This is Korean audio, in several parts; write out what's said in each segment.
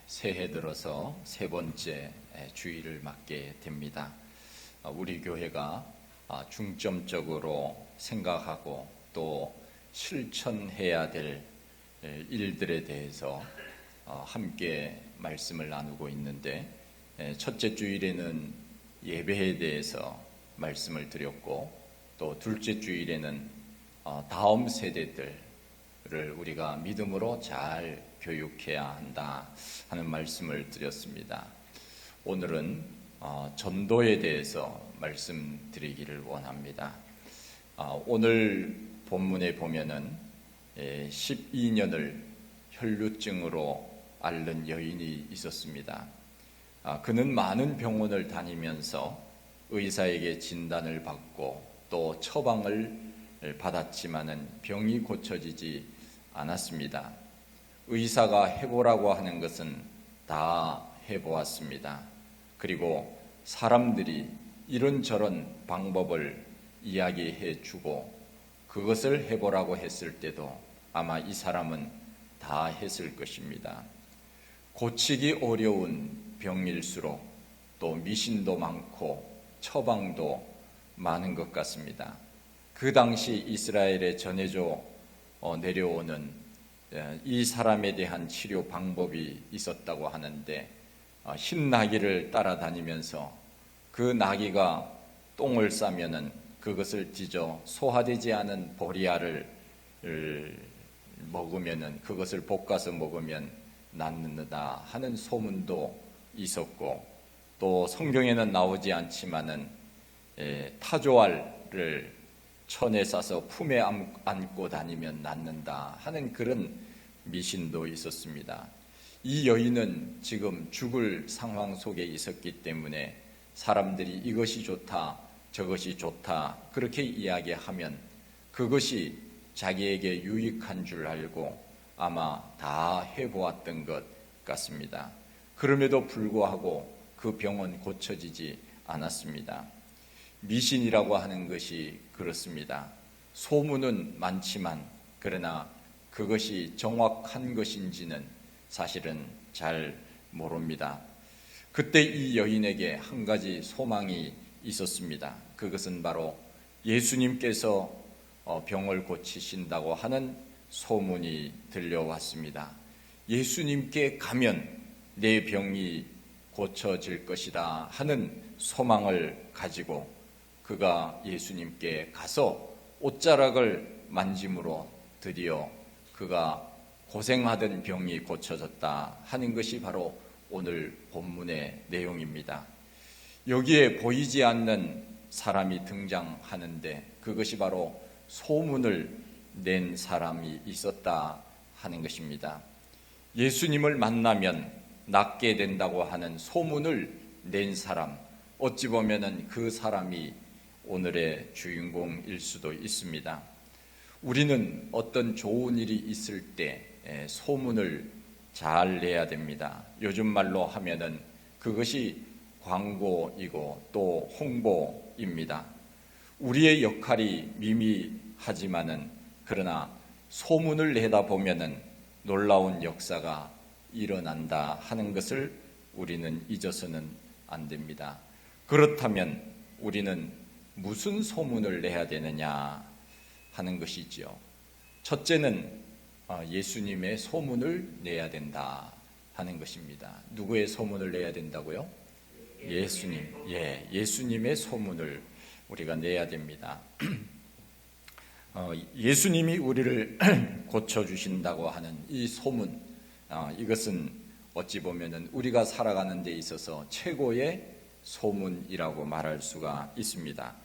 새해 들어서 세 번째 주일을 맡게 됩니다. 우리 교회가 중점적으로 생각하고 또 실천해야 될 일들에 대해서 함께 말씀을 나누고 있는데, 첫째 주일에는 예배에 대해서 말씀을 드렸고, 또 둘째 주일에는 다음 세대들을 우리가 믿음으로 잘 교육해야 한다 하는 말씀을 드렸습니다. 오늘은 전도에 대해서 말씀드리기를 원합니다. 오늘 본문에 보면은 12년을 혈루증으로 앓는 여인이 있었습니다. 그는 많은 병원을 다니면서 의사에게 진단을 받고 또 처방을 받았지만은 병이 고쳐지지 않았습니다. 의사가 해보라고 하는 것은 다 해보았습니다. 그리고 사람들이 이런저런 방법을 이야기해 주고 그것을 해보라고 했을 때도 아마 이 사람은 다 했을 것입니다. 고치기 어려운 병일수록 또 미신도 많고 처방도 많은 것 같습니다. 그 당시 이스라엘에 전해져 내려오는 이 사람에 대한 치료 방법이 있었다고 하는데, 흰 나귀를 따라다니면서 그 나귀가 똥을 싸면은 그것을 뒤져 소화되지 않은 보리알을 먹으면은 그것을 볶아서 먹으면 낫는다 하는 소문도 있었고, 또 성경에는 나오지 않지만은 타조알을 천에 싸서 품에 안고 다니면 낫는다 하는 그런 미신도 있었습니다. 이 여인은 지금 죽을 상황 속에 있었기 때문에 사람들이 이것이 좋다 저것이 좋다 그렇게 이야기하면 그것이 자기에게 유익한 줄 알고 아마 다 해보았던 것 같습니다. 그럼에도 불구하고 그 병은 고쳐지지 않았습니다. 미신이라고 하는 것이 그렇습니다. 소문은 많지만 그러나 그것이 정확한 것인지는 사실은 잘 모릅니다. 그때 이 여인에게 한 가지 소망이 있었습니다. 그것은 바로 예수님께서 병을 고치신다고 하는 소문이 들려왔습니다. 예수님께 가면 내 병이 고쳐질 것이다 하는 소망을 가지고 그가 예수님께 가서 옷자락을 만짐으로 드디어 그가 고생하던 병이 고쳐졌다 하는 것이 바로 오늘 본문의 내용입니다. 여기에 보이지 않는 사람이 등장하는데 그것이 바로 소문을 낸 사람이 있었다 하는 것입니다. 예수님을 만나면 낫게 된다고 하는 소문을 낸 사람, 어찌 보면은 그 사람이 오늘의 주인공일 수도 있습니다. 우리는 어떤 좋은 일이 있을 때 소문을 잘 내야 됩니다. 요즘 말로 하면은 그것이 광고이고 또 홍보입니다. 우리의 역할이 미미하지만은 그러나 소문을 내다 보면은 놀라운 역사가 일어난다 하는 것을 우리는 잊어서는 안 됩니다. 그렇다면 우리는 무슨 소문을 내야 되느냐 하는 것이지요. 첫째는 예수님의 소문을 내야 된다 하는 것입니다. 누구의 소문을 내야 된다고요? 예수님, 예수님의 소문을 우리가 내야 됩니다. 예수님이 우리를 고쳐주신다고 하는 이 소문, 이것은 어찌 보면은 우리가 살아가는 데 있어서 최고의 소문이라고 말할 수가 있습니다.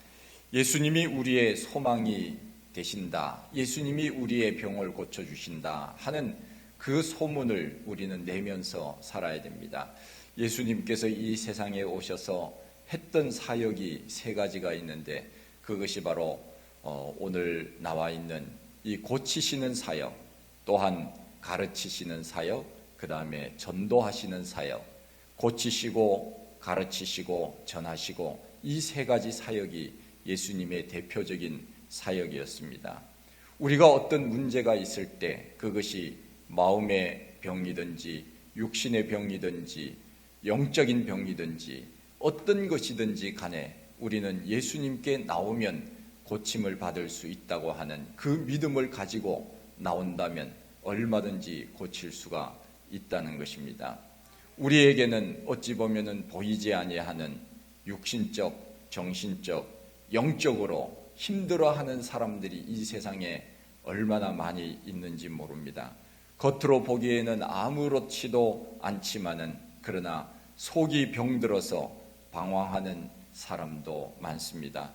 예수님이 우리의 소망이 되신다, 예수님이 우리의 병을 고쳐주신다 하는 그 소문을 우리는 내면서 살아야 됩니다. 예수님께서 이 세상에 오셔서 했던 사역이 세 가지가 있는데 그것이 바로 오늘 나와 있는 이 고치시는 사역, 또한 가르치시는 사역, 그 다음에 전도하시는 사역, 고치시고 가르치시고 전하시고 이 세 가지 사역이 예수님의 대표적인 사역이었습니다. 우리가 어떤 문제가 있을 때 그것이 마음의 병이든지 육신의 병이든지 영적인 병이든지 어떤 것이든지 간에 우리는 예수님께 나오면 고침을 받을 수 있다고 하는 그 믿음을 가지고 나온다면 얼마든지 고칠 수가 있다는 것입니다. 우리에게는 어찌 보면은 보이지 아니하는 육신적, 정신적, 영적으로 힘들어하는 사람들이 이 세상에 얼마나 많이 있는지 모릅니다. 겉으로 보기에는 아무렇지도 않지만은 그러나 속이 병들어서 방황하는 사람도 많습니다.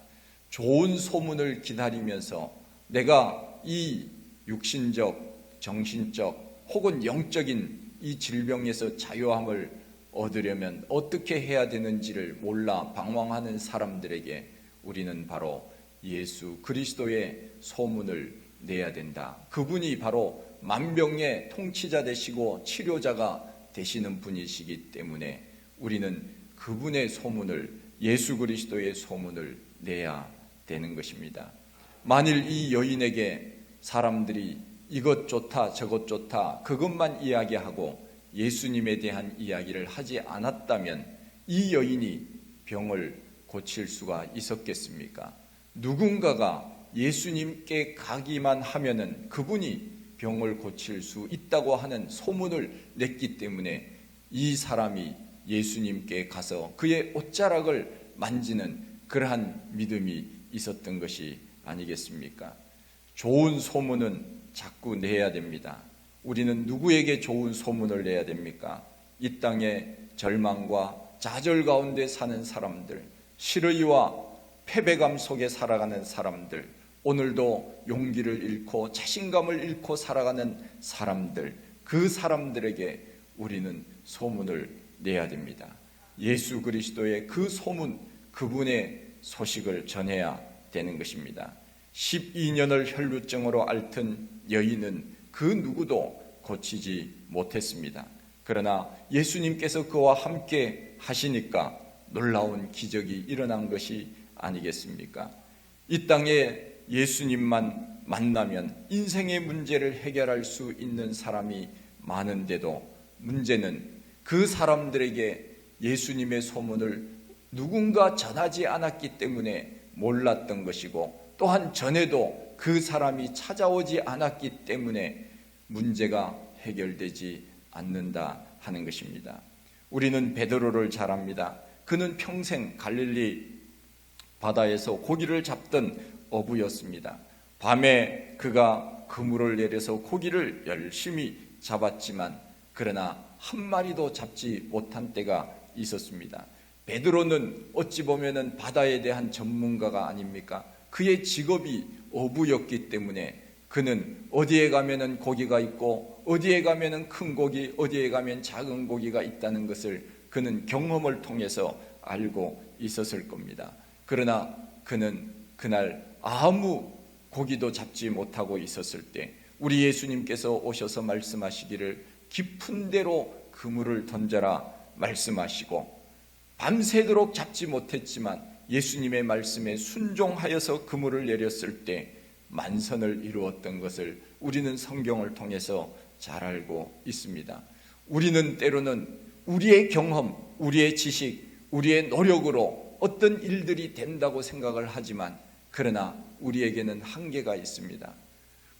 좋은 소문을 기다리면서 내가 이 육신적, 정신적 혹은 영적인 이 질병에서 자유함을 얻으려면 어떻게 해야 되는지를 몰라 방황하는 사람들에게 우리는 바로 예수 그리스도의 소문을 내야 된다. 그분이 바로 만병의 통치자 되시고 치료자가 되시는 분이시기 때문에 우리는 그분의 소문을, 예수 그리스도의 소문을 내야 되는 것입니다. 만일 이 여인에게 사람들이 이것 좋다 저것 좋다 그것만 이야기하고 예수님에 대한 이야기를 하지 않았다면 이 여인이 병을 고칠 수가 있었겠습니까? 누군가가 예수님께 가기만 하면은 그분이 병을 고칠 수 있다고 하는 소문을 냈기 때문에 이 사람이 예수님께 가서 그의 옷자락을 만지는 그러한 믿음이 있었던 것이 아니겠습니까? 좋은 소문은 자꾸 내야 됩니다. 우리는 누구에게 좋은 소문을 내야 됩니까? 이 땅에 절망과 좌절 가운데 사는 사람들, 실의와 패배감 속에 살아가는 사람들, 오늘도 용기를 잃고 자신감을 잃고 살아가는 사람들, 그 사람들에게 우리는 소문을 내야 됩니다. 예수 그리스도의 그 소문, 그분의 소식을 전해야 되는 것입니다. 12년을 혈루증으로 앓던 여인은 그 누구도 고치지 못했습니다. 그러나 예수님께서 그와 함께 하시니까 놀라운 기적이 일어난 것이 아니겠습니까? 이 땅에 예수님만 만나면 인생의 문제를 해결할 수 있는 사람이 많은데도 문제는 그 사람들에게 예수님의 소문을 누군가 전하지 않았기 때문에 몰랐던 것이고, 또한 전에도 그 사람이 찾아오지 않았기 때문에 문제가 해결되지 않는다 하는 것입니다. 우리는 베드로를 잘 압니다. 그는 평생 갈릴리 바다에서 고기를 잡던 어부였습니다. 밤에 그가 그물을 내려서 고기를 열심히 잡았지만 그러나 한 마리도 잡지 못한 때가 있었습니다. 베드로는 어찌 보면은 바다에 대한 전문가가 아닙니까? 그의 직업이 어부였기 때문에 그는 어디에 가면은 고기가 있고 어디에 가면은 큰 고기, 어디에 가면 작은 고기가 있다는 것을 그는 경험을 통해서 알고 있었을 겁니다. 그러나 그는 그날 아무 고기도 잡지 못하고 있었을 때 우리 예수님께서 오셔서 말씀하시기를 깊은 데로 그물을 던져라 말씀하시고, 밤새도록 잡지 못했지만 예수님의 말씀에 순종하여서 그물을 내렸을 때 만선을 이루었던 것을 우리는 성경을 통해서 잘 알고 있습니다. 우리는 때로는 우리의 경험, 우리의 지식, 우리의 노력으로 어떤 일들이 된다고 생각을 하지만 그러나 우리에게는 한계가 있습니다.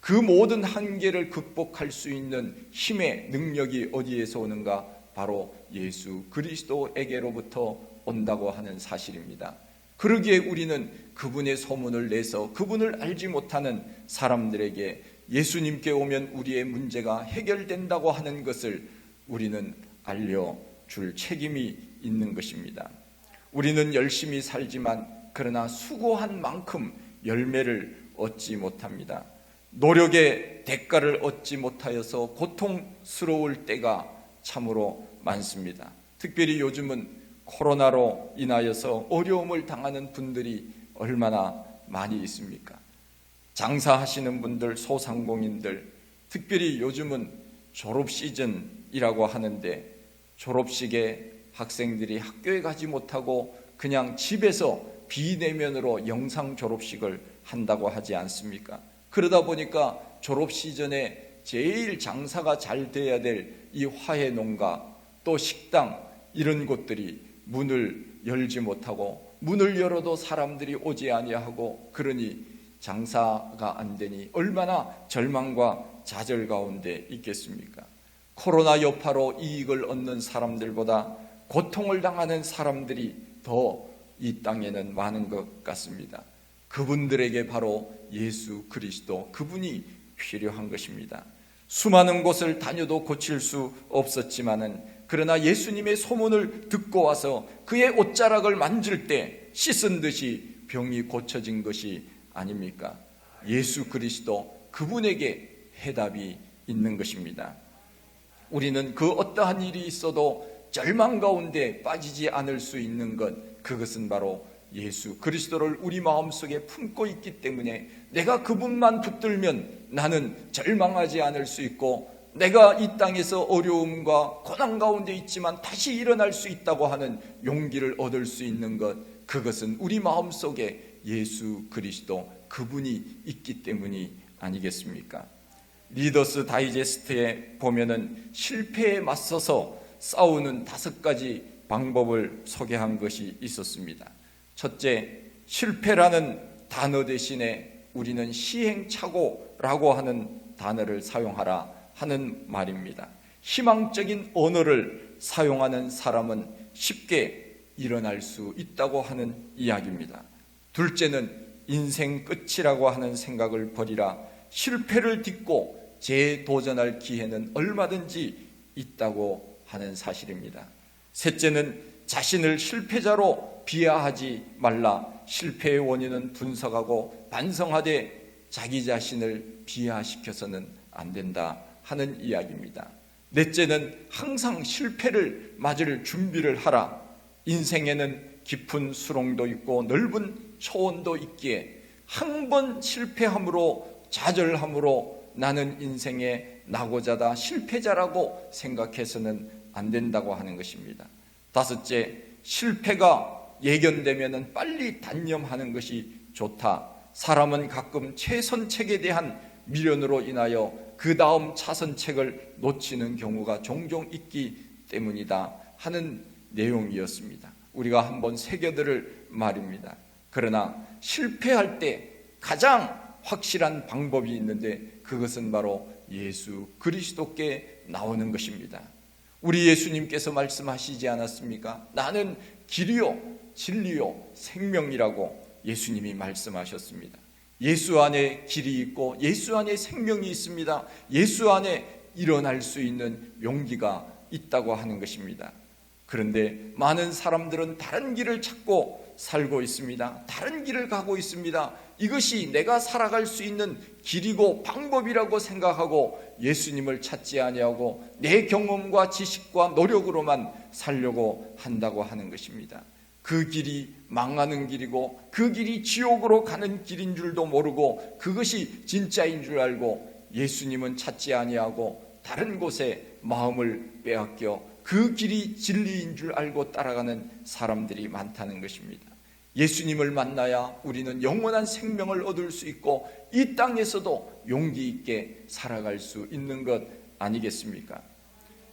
그 모든 한계를 극복할 수 있는 힘의 능력이 어디에서 오는가? 바로 예수 그리스도에게로부터 온다고 하는 사실입니다. 그러기에 우리는 그분의 소문을 내서 그분을 알지 못하는 사람들에게 예수님께 오면 우리의 문제가 해결된다고 하는 것을 우리는 알려줄 책임이 있는 것입니다. 우리는 열심히 살지만 그러나 수고한 만큼 열매를 얻지 못합니다. 노력의 대가를 얻지 못하여서 고통스러울 때가 참으로 많습니다. 특별히 요즘은 코로나로 인하여서 어려움을 당하는 분들이 얼마나 많이 있습니까? 장사하시는 분들, 소상공인들, 특별히 요즘은 졸업 시즌이라고 하는데 졸업식에 학생들이 학교에 가지 못하고 그냥 집에서 비대면으로 영상 졸업식을 한다고 하지 않습니까? 그러다 보니까 졸업 시즌에 제일 장사가 잘 돼야 될 이 화훼 농가 또 식당 이런 곳들이 문을 열지 못하고 문을 열어도 사람들이 오지 아니하고 그러니 장사가 안 되니 얼마나 절망과 좌절 가운데 있겠습니까? 코로나 여파로 이익을 얻는 사람들보다 고통을 당하는 사람들이 더 이 땅에는 많은 것 같습니다. 그분들에게 바로 예수 그리스도 그분이 필요한 것입니다. 수많은 곳을 다녀도 고칠 수 없었지만은 그러나 예수님의 소문을 듣고 와서 그의 옷자락을 만질 때 씻은 듯이 병이 고쳐진 것이 아닙니까? 예수 그리스도 그분에게 해답이 있는 것입니다. 우리는 그 어떠한 일이 있어도 절망 가운데 빠지지 않을 수 있는 것, 그것은 바로 예수 그리스도를 우리 마음속에 품고 있기 때문에 내가 그분만 붙들면 나는 절망하지 않을 수 있고 내가 이 땅에서 어려움과 고난 가운데 있지만 다시 일어날 수 있다고 하는 용기를 얻을 수 있는 것, 그것은 우리 마음속에 예수 그리스도 그분이 있기 때문이 아니겠습니까? 리더스 다이제스트에 보면은 실패에 맞서서 싸우는 5가지 방법을 소개한 것이 있었습니다. 첫째, 실패라는 단어 대신에 우리는 시행착오라고 하는 단어를 사용하라 하는 말입니다. 희망적인 언어를 사용하는 사람은 쉽게 일어날 수 있다고 하는 이야기입니다. 둘째는 인생 끝이라고 하는 생각을 버리라. 실패를 딛고 재도전할 기회는 얼마든지 있다고 하는 사실입니다. 셋째는 자신을 실패자로 비하하지 말라. 실패의 원인은 분석하고 반성하되 자기 자신을 비하시켜서는 안 된다 하는 이야기입니다. 넷째는 항상 실패를 맞을 준비를 하라. 인생에는 깊은 수렁도 있고 넓은 초원도 있기에 한 번 실패함으로 좌절함으로 나는 인생의 낙오자다, 실패자라고 생각해서는 안 된다고 하는 것입니다. 다섯째, 실패가 예견되면 빨리 단념하는 것이 좋다. 사람은 가끔 최선책에 대한 미련으로 인하여 그 다음 차선책을 놓치는 경우가 종종 있기 때문이다 하는 내용이었습니다. 우리가 한번 새겨들을 말입니다. 그러나 실패할 때 가장 확실한 방법이 있는데 그것은 바로 예수 그리스도께 나오는 것입니다. 우리 예수님께서 말씀하시지 않았습니까? 나는 길이요 진리요 생명이라고 예수님이 말씀하셨습니다. 예수 안에 길이 있고 예수 안에 생명이 있습니다. 예수 안에 일어날 수 있는 용기가 있다고 하는 것입니다. 그런데 많은 사람들은 다른 길을 찾고 살고 있습니다. 다른 길을 가고 있습니다. 이것이 내가 살아갈 수 있는 길이고 방법이라고 생각하고 예수님을 찾지 아니하고 내 경험과 지식과 노력으로만 살려고 한다고 하는 것입니다. 그 길이 망하는 길이고 그 길이 지옥으로 가는 길인 줄도 모르고 그것이 진짜인 줄 알고 예수님은 찾지 아니하고 다른 곳에 마음을 빼앗겨 그 길이 진리인 줄 알고 따라가는 사람들이 많다는 것입니다. 예수님을 만나야 우리는 영원한 생명을 얻을 수 있고 이 땅에서도 용기 있게 살아갈 수 있는 것 아니겠습니까?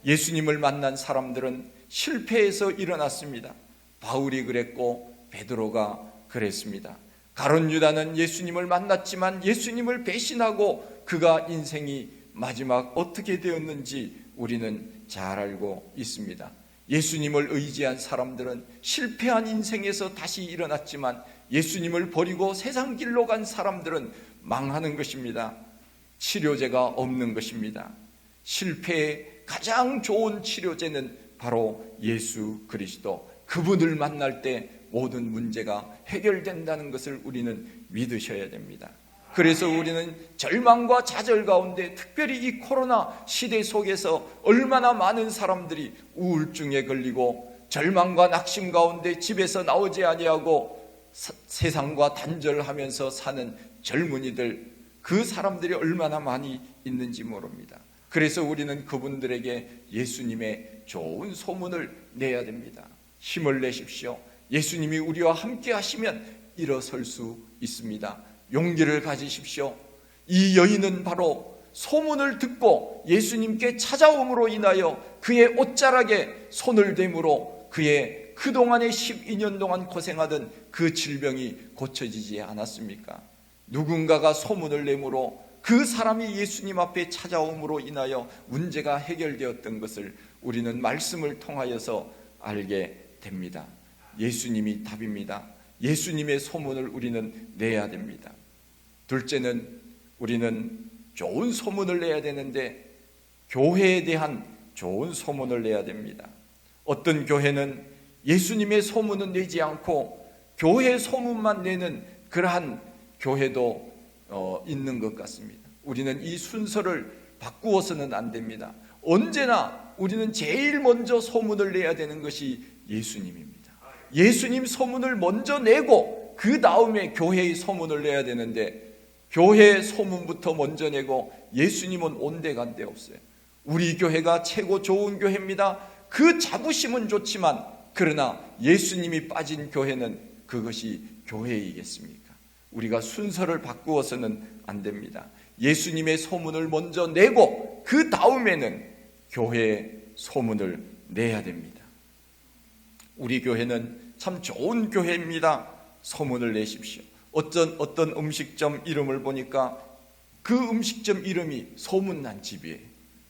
예수님을 만난 사람들은 실패해서 일어났습니다. 바울이 그랬고 베드로가 그랬습니다. 가룟 유다는 예수님을 만났지만 예수님을 배신하고 그가 인생이 마지막 어떻게 되었는지 우리는 잘 알고 있습니다. 예수님을 의지한 사람들은 실패한 인생에서 다시 일어났지만 예수님을 버리고 세상 길로 간 사람들은 망하는 것입니다. 치료제가 없는 것입니다. 실패의 가장 좋은 치료제는 바로 예수 그리스도, 그분을 만날 때 모든 문제가 해결된다는 것을 우리는 믿으셔야 됩니다. 그래서 우리는 절망과 좌절 가운데 특별히 이 코로나 시대 속에서 얼마나 많은 사람들이 우울증에 걸리고 절망과 낙심 가운데 집에서 나오지 아니하고 세상과 단절하면서 사는 젊은이들, 그 사람들이 얼마나 많이 있는지 모릅니다. 그래서 우리는 그분들에게 예수님의 좋은 소문을 내야 됩니다. 힘을 내십시오. 예수님이 우리와 함께 하시면 일어설 수 있습니다. 용기를 가지십시오. 이 여인은 바로 소문을 듣고 예수님께 찾아옴으로 인하여 그의 옷자락에 손을 대므로 그의 그동안에 12년 동안 고생하던 그 질병이 고쳐지지 않았습니까? 누군가가 소문을 내므로 그 사람이 예수님 앞에 찾아옴으로 인하여 문제가 해결되었던 것을 우리는 말씀을 통하여서 알게 됩니다. 예수님이 답입니다. 예수님의 소문을 우리는 내야 됩니다. 둘째는 우리는 좋은 소문을 내야 되는데 교회에 대한 좋은 소문을 내야 됩니다. 어떤 교회는 예수님의 소문은 내지 않고 교회 소문만 내는 그러한 교회도 있는 것 같습니다. 우리는 이 순서를 바꾸어서는 안 됩니다. 언제나 우리는 제일 먼저 소문을 내야 되는 것이 예수님입니다. 예수님 소문을 먼저 내고 그 다음에 교회의 소문을 내야 되는데 교회의 소문부터 먼저 내고 예수님은 온데간데 없어요. 우리 교회가 최고 좋은 교회입니다. 그 자부심은 좋지만 그러나 예수님이 빠진 교회는 그것이 교회이겠습니까? 우리가 순서를 바꾸어서는 안 됩니다. 예수님의 소문을 먼저 내고 그 다음에는 교회의 소문을 내야 됩니다. 우리 교회는 참 좋은 교회입니다. 소문을 내십시오. 어떤 음식점 이름을 보니까 그 음식점 이름이 소문난 집이에요.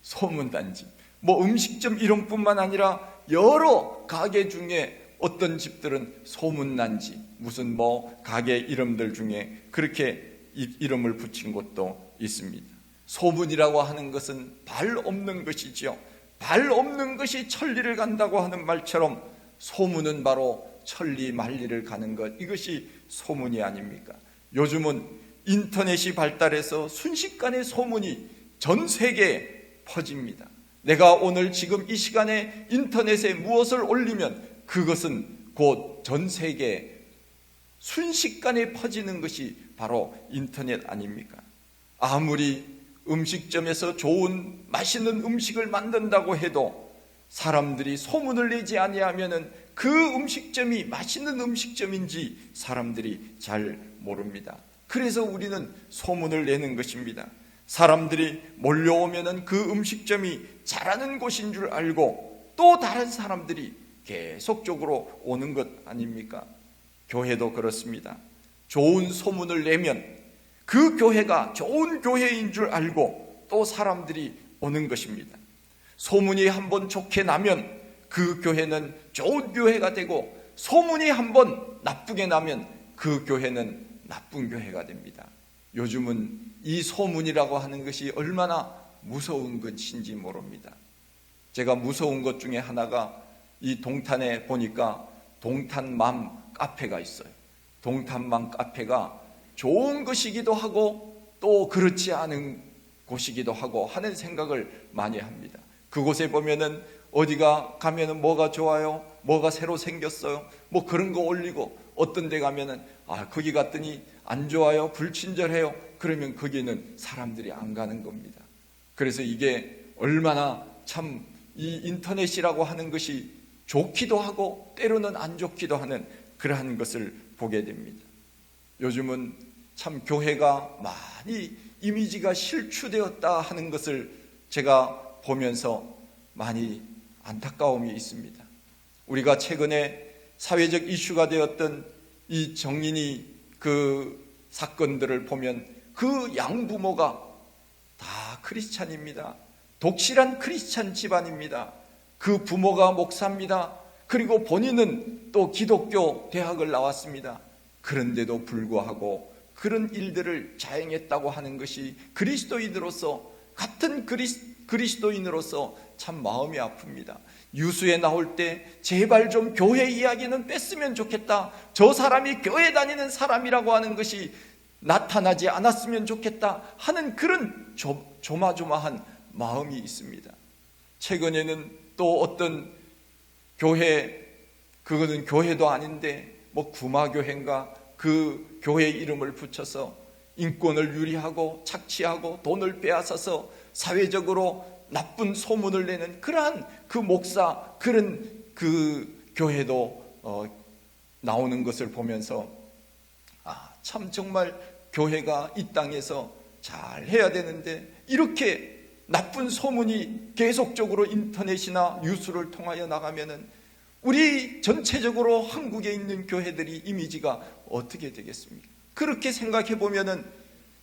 소문난 집. 뭐 음식점 이름뿐만 아니라 여러 가게 중에 어떤 집들은 소문난 집, 무슨 뭐 가게 이름들 중에 그렇게 이름을 붙인 곳도 있습니다. 소문이라고 하는 것은 발 없는 것이죠. 발 없는 것이 천리를 간다고 하는 말처럼 소문은 바로 천리 만리를 가는 것, 이것이 소문이 아닙니까? 요즘은 인터넷이 발달해서 순식간에 소문이 전 세계에 퍼집니다. 내가 오늘 지금 이 시간에 인터넷에 무엇을 올리면 그것은 곧 전 세계에 순식간에 퍼지는 것이 바로 인터넷 아닙니까? 아무리 음식점에서 좋은 맛있는 음식을 만든다고 해도 사람들이 소문을 내지 아니하면은 그 음식점이 맛있는 음식점인지 사람들이 잘 모릅니다. 그래서 우리는 소문을 내는 것입니다. 사람들이 몰려오면은 그 음식점이 잘하는 곳인 줄 알고 또 다른 사람들이 계속적으로 오는 것 아닙니까? 교회도 그렇습니다. 좋은 소문을 내면 그 교회가 좋은 교회인 줄 알고 또 사람들이 오는 것입니다. 소문이 한번 좋게 나면 그 교회는 좋은 교회가 되고 소문이 한번 나쁘게 나면 그 교회는 나쁜 교회가 됩니다. 요즘은 이 소문이라고 하는 것이 얼마나 무서운 것인지 모릅니다. 제가 무서운 것 중에 하나가 이 동탄에 보니까 동탄맘 카페가 있어요. 동탄맘 카페가 좋은 것이기도 하고 또 그렇지 않은 곳이기도 하고 하는 생각을 많이 합니다. 그곳에 보면은 어디가 가면은 뭐가 좋아요? 뭐가 새로 생겼어요? 뭐 그런 거 올리고 어떤 데 가면은 거기 갔더니 안 좋아요? 불친절해요? 그러면 거기는 사람들이 안 가는 겁니다. 그래서 이게 얼마나 참 이 인터넷이라고 하는 것이 좋기도 하고 때로는 안 좋기도 하는 그러한 것을 보게 됩니다. 요즘은 참 교회가 많이 이미지가 실추되었다 하는 것을 제가 보면서 많이 안타까움이 있습니다. 우리가 최근에 사회적 이슈가 되었던 이 정인이 그 사건들을 보면 그 양부모가 다 크리스찬입니다. 독실한 크리스찬 집안입니다. 그 부모가 목사입니다. 그리고 본인은 또 기독교 대학을 나왔습니다. 그런데도 불구하고 그런 일들을 자행했다고 하는 것이 그리스도인으로서 같은 그리스도인으로서 참 마음이 아픕니다. 뉴스에 나올 때 제발 좀 교회 이야기는 뺐으면 좋겠다. 저 사람이 교회 다니는 사람이라고 하는 것이 나타나지 않았으면 좋겠다 하는 그런 조마조마한 마음이 있습니다. 최근에는 또 어떤 교회, 그거는 교회도 아닌데 뭐 구마교회인가 그 교회 이름을 붙여서 인권을 유리하고 착취하고 돈을 빼앗아서 사회적으로 나쁜 소문을 내는 그러한 그 목사, 그런 그 교회도 나오는 것을 보면서 참 정말 교회가 이 땅에서 잘 해야 되는데 이렇게 나쁜 소문이 계속적으로 인터넷이나 뉴스를 통하여 나가면은 우리 전체적으로 한국에 있는 교회들이 이미지가 어떻게 되겠습니까? 그렇게 생각해 보면은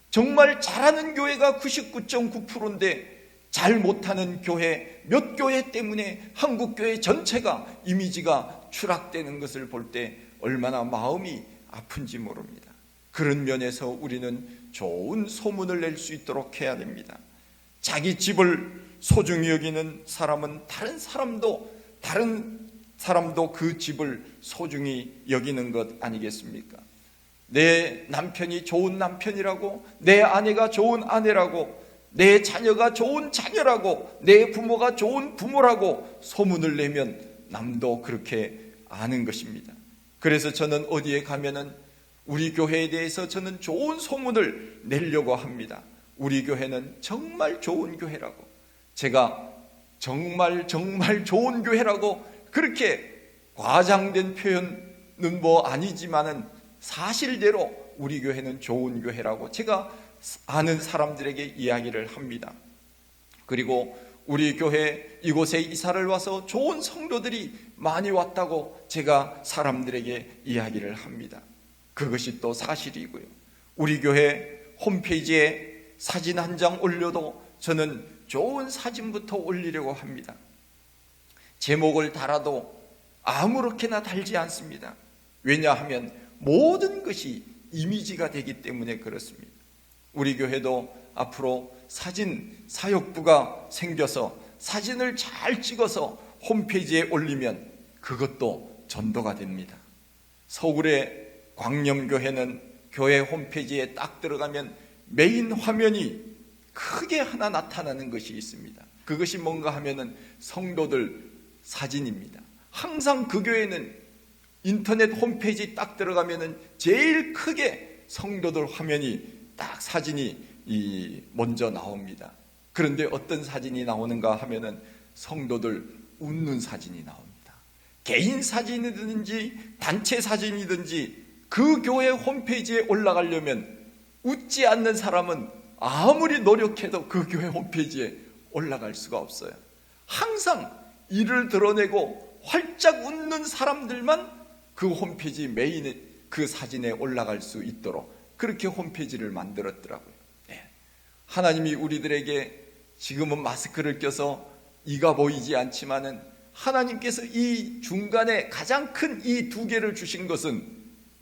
정말 잘하는 교회가 99.9%인데 잘 못하는 교회, 몇 교회 때문에 한국 교회 전체가 이미지가 추락되는 것을 볼 때 얼마나 마음이 아픈지 모릅니다. 그런 면에서 우리는 좋은 소문을 낼 수 있도록 해야 됩니다. 자기 집을 소중히 여기는 사람은 다른 사람도 그 집을 소중히 여기는 것 아니겠습니까? 내 남편이 좋은 남편이라고, 내 아내가 좋은 아내라고, 내 자녀가 좋은 자녀라고, 내 부모가 좋은 부모라고 소문을 내면 남도 그렇게 아는 것입니다. 그래서 저는 어디에 가면은 우리 교회에 대해서 저는 좋은 소문을 내려고 합니다. 우리 교회는 정말 좋은 교회라고, 제가 정말 좋은 교회라고, 그렇게 과장된 표현은 아니지만은 사실대로 우리 교회는 좋은 교회라고 제가 아는 사람들에게 이야기를 합니다. 그리고 우리 교회 이곳에 이사를 와서 좋은 성도들이 많이 왔다고 제가 사람들에게 이야기를 합니다. 그것이 또 사실이고요. 우리 교회 홈페이지에 사진 한 장 올려도 저는 좋은 사진부터 올리려고 합니다. 제목을 달아도 아무렇게나 달지 않습니다. 왜냐하면 모든 것이 이미지가 되기 때문에 그렇습니다. 우리 교회도 앞으로 사진 사역부가 생겨서 사진을 잘 찍어서 홈페이지에 올리면 그것도 전도가 됩니다. 서울의 광염교회는 교회 홈페이지에 딱 들어가면 메인 화면이 크게 하나 나타나는 것이 있습니다. 그것이 뭔가 하면은 성도들 사진입니다. 항상 그 교회는 인터넷 홈페이지 딱 들어가면은 제일 크게 성도들 화면이 딱 사진이 먼저 나옵니다. 그런데 어떤 사진이 나오는가 하면은 성도들 웃는 사진이 나옵니다. 개인 사진이든지 단체 사진이든지 그 교회 홈페이지에 올라가려면 웃지 않는 사람은 아무리 노력해도 그 교회 홈페이지에 올라갈 수가 없어요. 항상 이를 드러내고 활짝 웃는 사람들만 그 홈페이지 메인에 그 사진에 올라갈 수 있도록 그렇게 홈페이지를 만들었더라고요. 네. 하나님이 우리들에게 지금은 마스크를 껴서 이가 보이지 않지만은 하나님께서 이 중간에 가장 큰 이 두 개를 주신 것은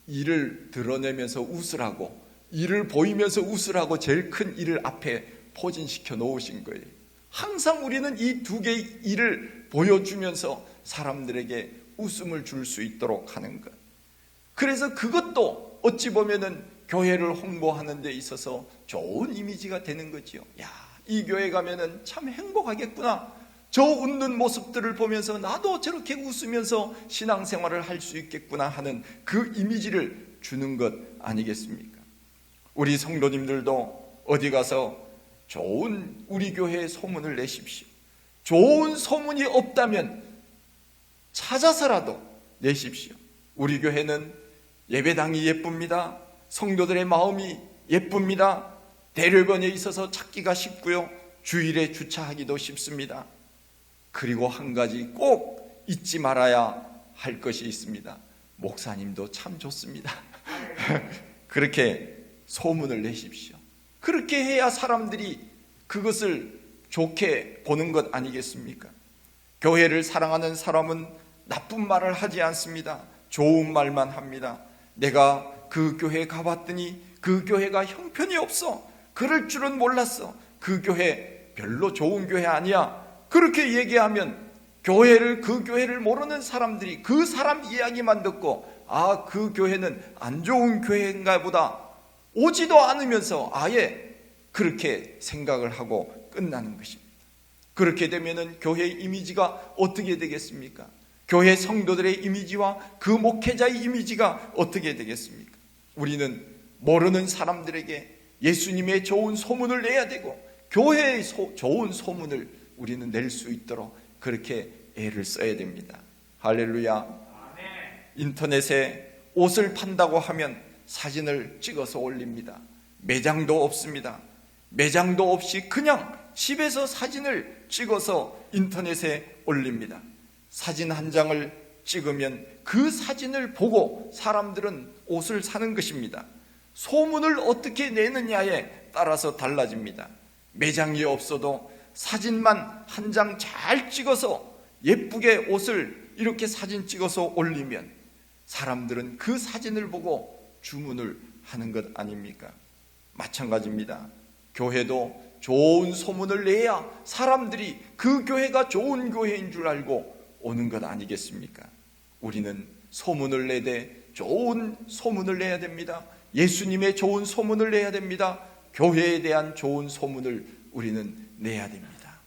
이를 드러내면서 웃으라고, 이를 보이면서 웃으라고 제일 큰 이를 앞에 포진시켜 놓으신 거예요. 항상 우리는 이 두 개의 일을 보여주면서 사람들에게 웃음을 줄 수 있도록 하는 것. 그래서 그것도 어찌 보면은 교회를 홍보하는 데 있어서 좋은 이미지가 되는 거지요. 야, 이 교회 가면은 참 행복하겠구나. 저 웃는 모습들을 보면서 나도 저렇게 웃으면서 신앙생활을 할 수 있겠구나 하는 그 이미지를 주는 것 아니겠습니까? 우리 성도님들도 어디 가서 좋은 우리 교회의 소문을 내십시오. 좋은 소문이 없다면 찾아서라도 내십시오. 우리 교회는 예배당이 예쁩니다. 성도들의 마음이 예쁩니다. 대로변에 있어서 찾기가 쉽고요. 주일에 주차하기도 쉽습니다. 그리고 한 가지 꼭 잊지 말아야 할 것이 있습니다. 목사님도 참 좋습니다. 그렇게 소문을 내십시오. 그렇게 해야 사람들이 그것을 좋게 보는 것 아니겠습니까? 교회를 사랑하는 사람은 나쁜 말을 하지 않습니다. 좋은 말만 합니다. 내가 그 교회 가봤더니 그 교회가 형편이 없어. 그럴 줄은 몰랐어. 그 교회 별로 좋은 교회 아니야. 그렇게 얘기하면 그 교회를 모르는 사람들이 그 사람 이야기만 듣고 아, 그 교회는 안 좋은 교회인가 보다 오지도 않으면서 아예 그렇게 생각을 하고 끝나는 것입니다. 그렇게 되면은 교회의 이미지가 어떻게 되겠습니까? 교회 성도들의 이미지와 그 목회자의 이미지가 어떻게 되겠습니까? 우리는 모르는 사람들에게 예수님의 좋은 소문을 내야 되고 교회의 좋은 소문을 우리는 낼 수 있도록 그렇게 애를 써야 됩니다. 할렐루야. 인터넷에 옷을 판다고 하면 사진을 찍어서 올립니다. 매장도 없습니다. 매장도 없이 그냥 집에서 사진을 찍어서 인터넷에 올립니다. 사진 한 장을 찍으면 그 사진을 보고 사람들은 옷을 사는 것입니다. 소문을 어떻게 내느냐에 따라서 달라집니다. 매장이 없어도 사진만 한 장 잘 찍어서 예쁘게 옷을 이렇게 사진 찍어서 올리면 사람들은 그 사진을 보고 주문을 하는 것 아닙니까? 마찬가지입니다. 교회도 좋은 소문을 내야 사람들이 그 교회가 좋은 교회인 줄 알고 오는 것 아니겠습니까? 우리는 소문을 내되 좋은 소문을 내야 됩니다. 예수님의 좋은 소문을 내야 됩니다. 교회에 대한 좋은 소문을 우리는 내야 됩니다.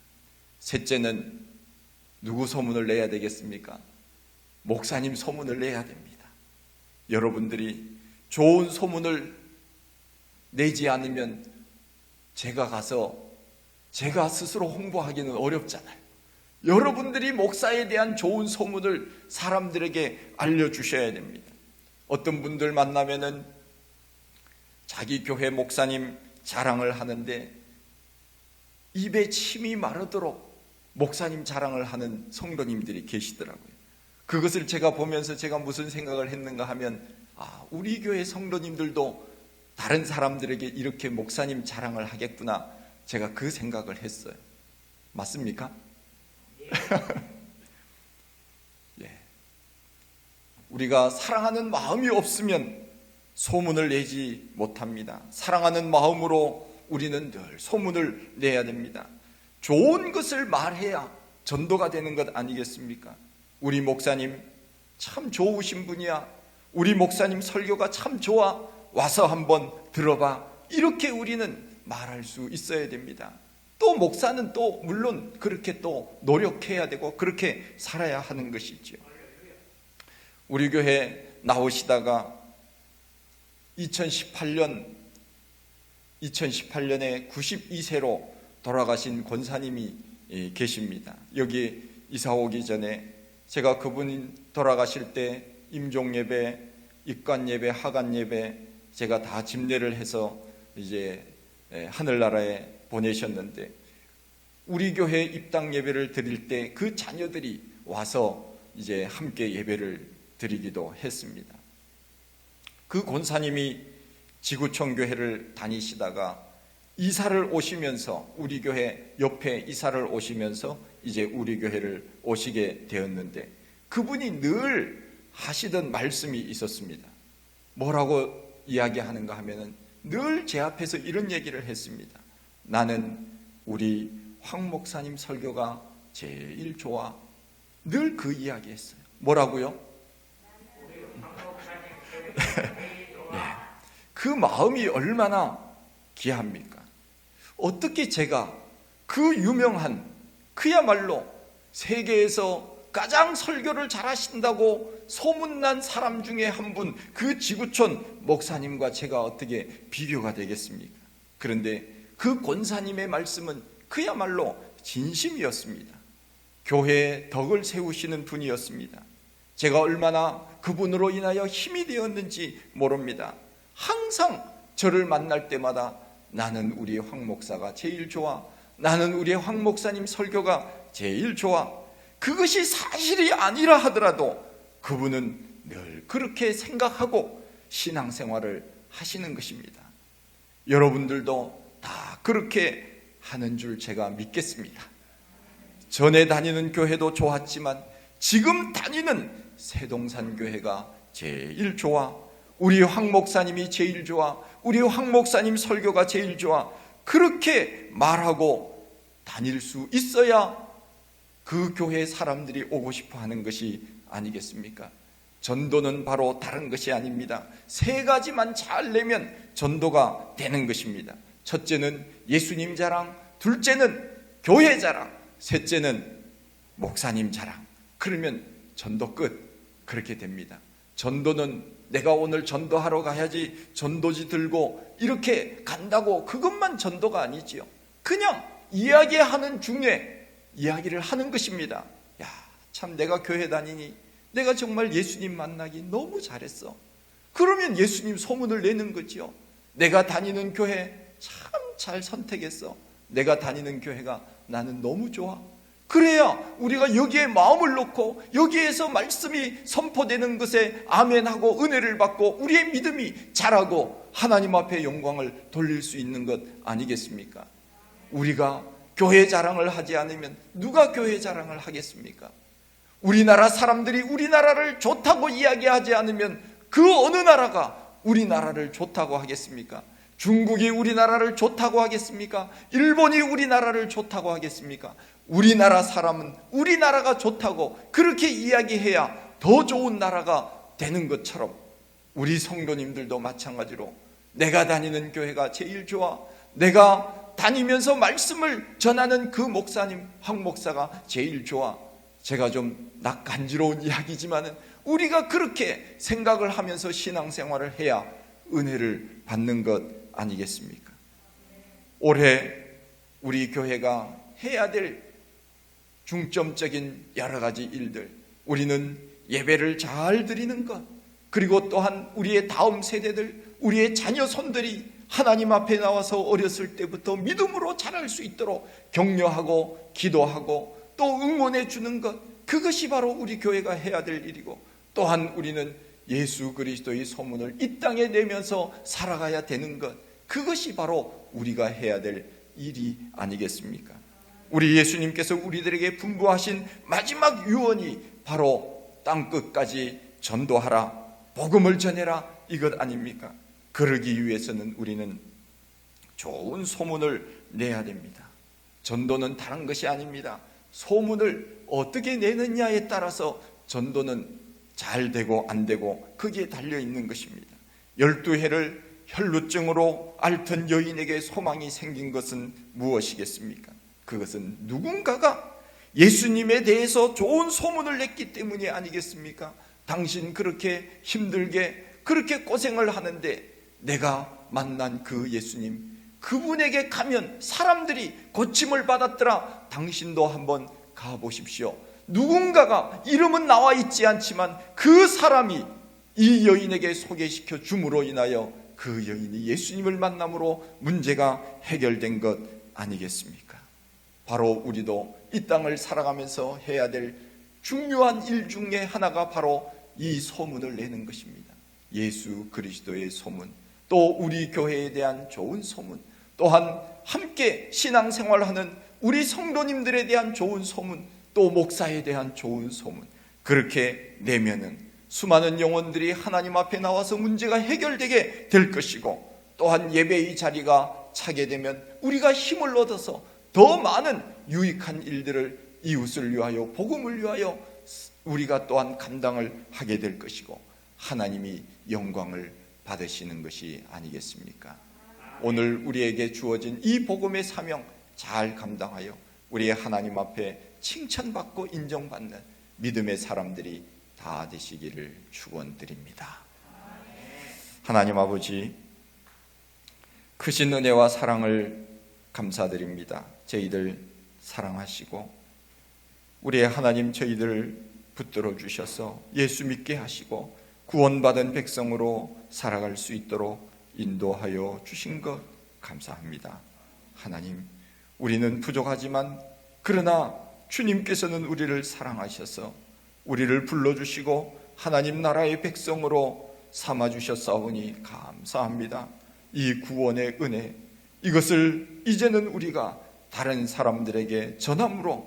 셋째는 누구 소문을 내야 되겠습니까? 목사님 소문을 내야 됩니다. 여러분들이 좋은 소문을 내지 않으면 제가 가서 제가 스스로 홍보하기는 어렵잖아요. 여러분들이 목사에 대한 좋은 소문을 사람들에게 알려주셔야 됩니다. 어떤 분들 만나면은 자기 교회 목사님 자랑을 하는데 입에 침이 마르도록 목사님 자랑을 하는 성도님들이 계시더라고요. 그것을 제가 보면서 제가 무슨 생각을 했는가 하면 우리 교회 성도님들도 다른 사람들에게 이렇게 목사님 자랑을 하겠구나, 제가 그 생각을 했어요. 맞습니까? 예. 우리가 사랑하는 마음이 없으면 소문을 내지 못합니다. 사랑하는 마음으로 우리는 늘 소문을 내야 됩니다. 좋은 것을 말해야 전도가 되는 것 아니겠습니까? 우리 목사님 참 좋으신 분이야, 우리 목사님 설교가 참 좋아, 와서 한번 들어봐, 이렇게 우리는 말할 수 있어야 됩니다. 또 목사는 또 물론 그렇게 또 노력해야 되고 그렇게 살아야 하는 것이죠. 우리 교회 나오시다가 2018년에 92세로 돌아가신 권사님이 계십니다. 여기 이사 오기 전에 제가 그분 돌아가실 때 임종예배, 입관예배, 하관예배 제가 다 집례를 해서 이제 하늘나라에 보내셨는데, 우리 교회 입당 예배를 드릴 때 그 자녀들이 와서 이제 함께 예배를 드리기도 했습니다. 그 권사님이 지구촌 교회를 다니시다가 이사를 오시면서 우리 교회 옆에 이사를 오시면서 이제 우리 교회를 오시게 되었는데, 그분이 늘 하시던 말씀이 있었습니다. 뭐라고 이야기하는가 하면은 늘 제 앞에서 이런 얘기를 했습니다. 나는 우리 황 목사님 설교가 제일 좋아. 늘 그 이야기 했어요. 뭐라고요? 네. 그 마음이 얼마나 귀합니까? 어떻게 제가 그 유명한, 그야말로 세계에서 가장 설교를 잘하신다고 소문난 사람 중에 한 분, 그 지구촌 목사님과 제가 어떻게 비교가 되겠습니까? 그런데 그 권사님의 말씀은 그야말로 진심이었습니다. 교회에 덕을 세우시는 분이었습니다. 제가 얼마나 그분으로 인하여 힘이 되었는지 모릅니다. 항상 저를 만날 때마다 나는 우리 황 목사가 제일 좋아, 나는 우리 황 목사님 설교가 제일 좋아. 그것이 사실이 아니라 하더라도 그분은 늘 그렇게 생각하고 신앙생활을 하시는 것입니다. 여러분들도 다 그렇게 하는 줄 제가 믿겠습니다. 전에 다니는 교회도 좋았지만 지금 다니는 세동산 교회가 제일 좋아, 우리 황 목사님이 제일 좋아, 우리 황 목사님 설교가 제일 좋아, 그렇게 말하고 다닐 수 있어야 그 교회 사람들이 오고 싶어 하는 것이 아니겠습니까? 전도는 바로 다른 것이 아닙니다. 세 가지만 잘 내면 전도가 되는 것입니다. 첫째는 예수님 자랑, 둘째는 교회 자랑, 셋째는 목사님 자랑. 그러면 전도 끝. 그렇게 됩니다. 전도는 내가 오늘 전도하러 가야지 전도지 들고 이렇게 간다고 그것만 전도가 아니지요. 그냥 이야기하는 중에 이야기를 하는 것입니다. 야, 참 내가 교회 다니니 내가 정말 예수님 만나기 너무 잘했어. 그러면 예수님 소문을 내는 거지요. 내가 다니는 교회 참 잘 선택했어. 내가 다니는 교회가 나는 너무 좋아. 그래야 우리가 여기에 마음을 놓고 여기에서 말씀이 선포되는 것에 아멘하고 은혜를 받고 우리의 믿음이 자라고 하나님 앞에 영광을 돌릴 수 있는 것 아니겠습니까? 우리가 교회 자랑을 하지 않으면 누가 교회 자랑을 하겠습니까? 우리나라 사람들이 우리나라를 좋다고 이야기하지 않으면 그 어느 나라가 우리나라를 좋다고 하겠습니까? 중국이 우리나라를 좋다고 하겠습니까? 일본이 우리나라를 좋다고 하겠습니까? 우리나라 사람은 우리나라가 좋다고 그렇게 이야기해야 더 좋은 나라가 되는 것처럼 우리 성도님들도 마찬가지로 내가 다니는 교회가 제일 좋아, 내가 다니면서 말씀을 전하는 그 목사님, 황 목사가 제일 좋아. 제가 좀 간지러운 이야기지만은 우리가 그렇게 생각을 하면서 신앙생활을 해야 은혜를 받는 것 아니겠습니까? 올해 우리 교회가 해야 될 중점적인 여러 가지 일들, 우리는 예배를 잘 드리는 것, 그리고 또한 우리의 다음 세대들, 우리의 자녀 손들이 하나님 앞에 나와서 어렸을 때부터 믿음으로 자랄 수 있도록 격려하고 기도하고 또 응원해 주는 것, 그것이 바로 우리 교회가 해야 될 일이고, 또한 우리는 예수 그리스도의 소문을 이 땅에 내면서 살아가야 되는 것, 그것이 바로 우리가 해야 될 일이 아니겠습니까? 우리 예수님께서 우리들에게 분부하신 마지막 유언이 바로 땅끝까지 전도하라, 복음을 전해라, 이것 아닙니까? 그러기 위해서는 우리는 좋은 소문을 내야 됩니다. 전도는 다른 것이 아닙니다. 소문을 어떻게 내느냐에 따라서 전도는 잘 되고 안 되고 거기에 달려있는 것입니다. 12해를 혈루증으로 앓던 여인에게 소망이 생긴 것은 무엇이겠습니까? 그것은 누군가가 예수님에 대해서 좋은 소문을 냈기 때문이 아니겠습니까? 당신 그렇게 힘들게 그렇게 고생을 하는데 내가 만난 그 예수님, 그분에게 가면 사람들이 고침을 받았더라. 당신도 한번 가보십시오. 누군가가 이름은 나와 있지 않지만 그 사람이 이 여인에게 소개시켜 줌으로 인하여 그 여인이 예수님을 만남으로 문제가 해결된 것 아니겠습니까? 바로 우리도 이 땅을 살아가면서 해야 될 중요한 일 중에 하나가 바로 이 소문을 내는 것입니다. 예수 그리스도의 소문, 또 우리 교회에 대한 좋은 소문, 또한 함께 신앙생활하는 우리 성도님들에 대한 좋은 소문, 또 목사에 대한 좋은 소문, 그렇게 내면은 수많은 영혼들이 하나님 앞에 나와서 문제가 해결되게 될 것이고, 또한 예배의 자리가 차게 되면 우리가 힘을 얻어서 더 많은 유익한 일들을 이웃을 위하여 복음을 위하여 우리가 또한 감당을 하게 될 것이고 하나님이 영광을 받으시는 것이 아니겠습니까? 오늘 우리에게 주어진 이 복음의 사명 잘 감당하여 우리의 하나님 앞에 칭찬받고 인정받는 믿음의 사람들이 다 되시기를 축원드립니다. 하나님 아버지, 크신 은혜와 사랑을 감사드립니다. 저희들 사랑하시고 우리의 하나님, 저희들을 붙들어 주셔서 예수 믿게 하시고 구원받은 백성으로 살아갈 수 있도록 인도하여 주신 것 감사합니다. 하나님, 우리는 부족하지만 그러나 주님께서는 우리를 사랑하셔서 우리를 불러주시고 하나님 나라의 백성으로 삼아주셨사오니 감사합니다. 이 구원의 은혜, 이것을 이제는 우리가 다른 사람들에게 전함으로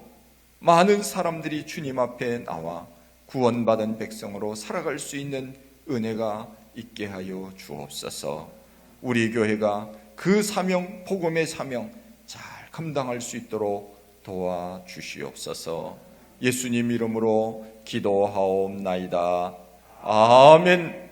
많은 사람들이 주님 앞에 나와 구원받은 백성으로 살아갈 수 있는 은혜가 있게 하여 주옵소서. 우리 교회가 그 사명, 복음의 사명 잘 감당할 수 있도록 도와주시옵소서. 예수님 이름으로 기도하옵나이다. 아멘.